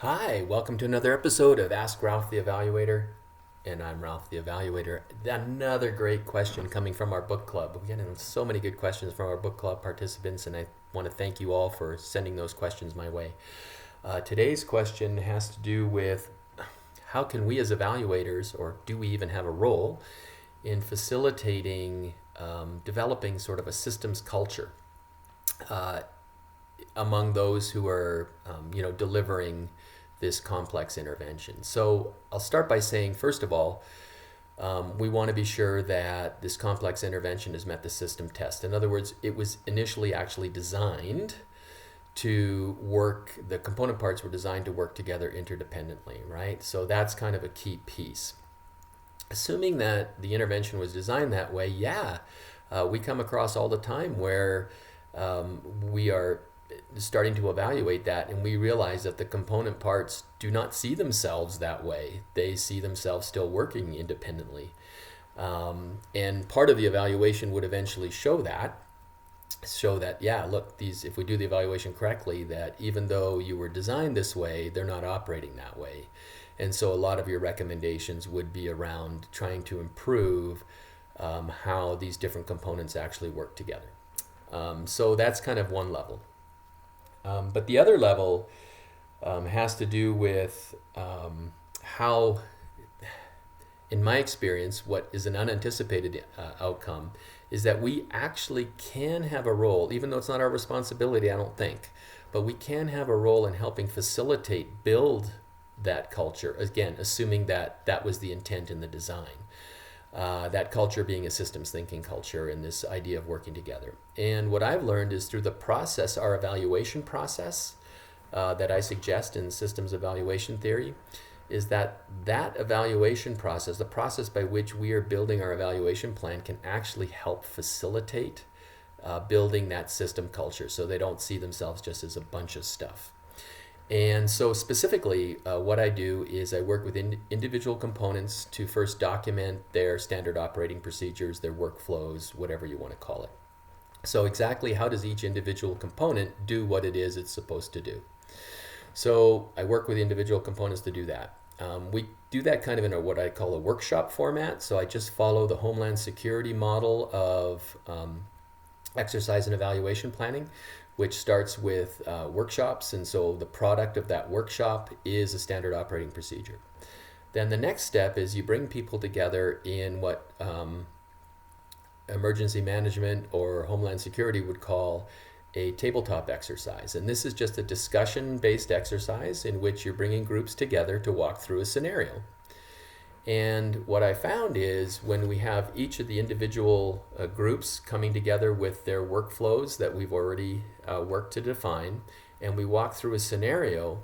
Hi, welcome to another episode of Ask Ralph the Evaluator. And I'm Ralph the Evaluator. Another great question coming from our book club. We're getting so many good questions from our book club participants, and I want to thank you all for sending those questions my way. Today's question has to do with how can we as evaluators, or do we even have a role in facilitating developing sort of a systems culture among those who are, delivering this complex intervention. So I'll start by saying, first of all, we want to be sure that this complex intervention has met the system test. In other words, it was initially actually designed to work, the component parts were designed to work together interdependently, right? So that's kind of a key piece. Assuming that the intervention was designed that way, we come across all the time where we are starting to evaluate that, and we realize that the component parts do not see themselves that way. They see themselves still working independently. And part of the evaluation would eventually show that, look, if we do the evaluation correctly, that even though you were designed this way, they're not operating that way. And so a lot of your recommendations would be around trying to improve how these different components actually work together. So that's kind of one level. But the other level has to do with how, in my experience, what is an unanticipated outcome is that we actually can have a role, even though it's not our responsibility, I don't think, but we can have a role in helping facilitate, build that culture, again, assuming that that was the intent in the design. That culture being a systems thinking culture and this idea of working together. And what I've learned is through the process, our evaluation process that I suggest in systems evaluation theory, is that evaluation process, the process by which we are building our evaluation plan, can actually help facilitate building that system culture so they don't see themselves just as a bunch of stuff. And so specifically, what I do is I work with individual components to first document their standard operating procedures, their workflows, whatever you want to call it. So exactly how does each individual component do what it is it's supposed to do? So I work with individual components to do that. We do that kind of in what I call a workshop format. So I just follow the Homeland Security model of exercise and evaluation planning, which starts with workshops, and so the product of that workshop is a standard operating procedure. Then the next step is you bring people together in what emergency management or Homeland Security would call a tabletop exercise. And this is just a discussion-based exercise in which you're bringing groups together to walk through a scenario. And what I found is when we have each of the individual groups coming together with their workflows that we've already worked to define, and we walk through a scenario,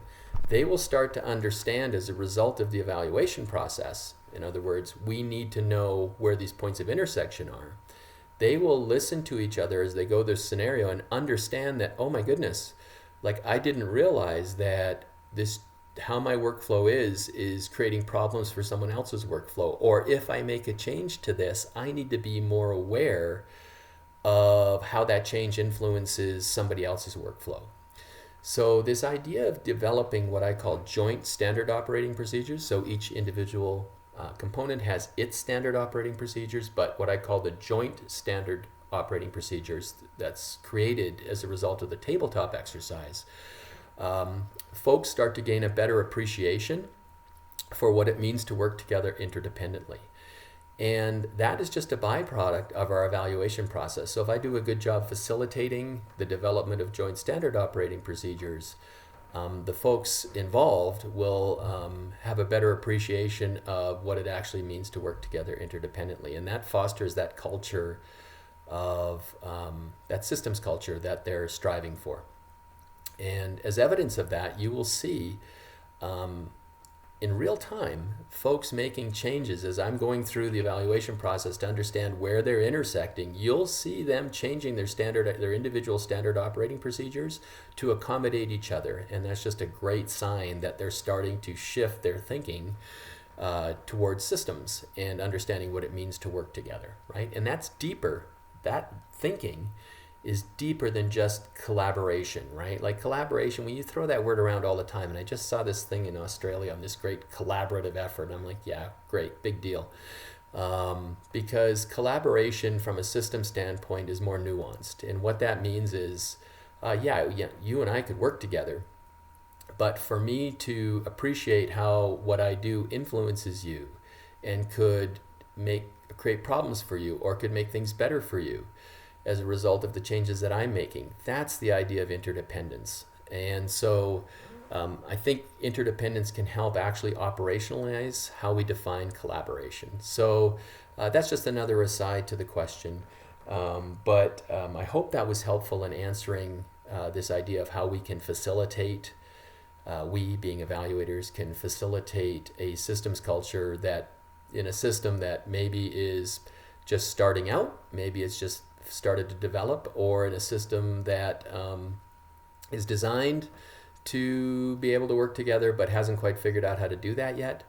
they will start to understand as a result of the evaluation process. In other words, we need to know where these points of intersection are. They will listen to each other as they go through this scenario and understand that, oh my goodness, like I didn't realize that this how my workflow is creating problems for someone else's workflow. Or if I make a change to this, I need to be more aware of how that change influences somebody else's workflow. So this idea of developing what I call joint standard operating procedures, so each individual component has its standard operating procedures, but what I call the joint standard operating procedures that's created as a result of the tabletop exercise, folks start to gain a better appreciation for what it means to work together interdependently. And that is just a byproduct of our evaluation process. So if I do a good job facilitating the development of joint standard operating procedures, the folks involved will have a better appreciation of what it actually means to work together interdependently. And that fosters that culture of that systems culture that they're striving for. And as evidence of that, you will see in real time folks making changes. As I'm going through the evaluation process to understand where they're intersecting, you'll see them changing their individual standard operating procedures to accommodate each other. And that's just a great sign that they're starting to shift their thinking towards systems and understanding what it means to work together, right? And that's deeper. That thinking is deeper than just collaboration, right? Like collaboration, when you throw that word around all the time, and I just saw this thing in Australia on this great collaborative effort, and I'm like, yeah, great, big deal. Because collaboration from a system standpoint is more nuanced. And what that means is, yeah, you and I could work together, but for me to appreciate how what I do influences you and could create problems for you or could make things better for you as a result of the changes that I'm making, that's the idea of interdependence. And so I think interdependence can help actually operationalize how we define collaboration. So that's just another aside to the question. But I hope that was helpful in answering this idea of how we can facilitate, we being evaluators, can facilitate a systems culture that in a system that maybe is just starting out, maybe it's just started to develop, or in a system that is designed to be able to work together but hasn't quite figured out how to do that yet.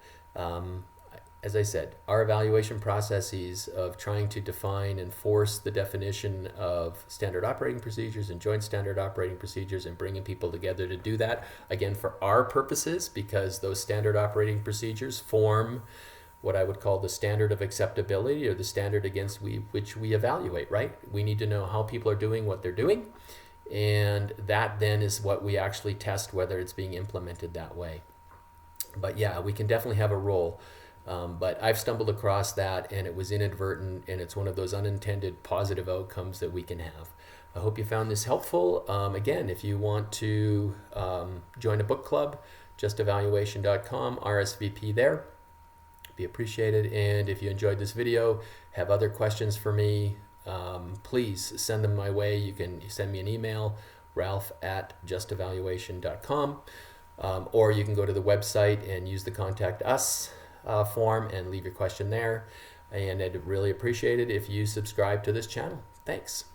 As I said, our evaluation processes of trying to define and force the definition of standard operating procedures and joint standard operating procedures and bringing people together to do that, again, for our purposes, because those standard operating procedures form what I would call the standard of acceptability, or the standard against which we evaluate, right? We need to know how people are doing what they're doing, and that then is what we actually test whether it's being implemented that way. But yeah, we can definitely have a role. But I've stumbled across that, and it was inadvertent, and it's one of those unintended positive outcomes that we can have. I hope you found this helpful. Again, if you want to join a book club, justevaluation.com, RSVP there. Be appreciated. And if you enjoyed this video, have other questions for me, please send them my way. You can send me an email, ralph@justevaluation.com, or you can go to the website and use the contact us form and leave your question there. And I'd really appreciate it if you subscribe to this channel. Thanks.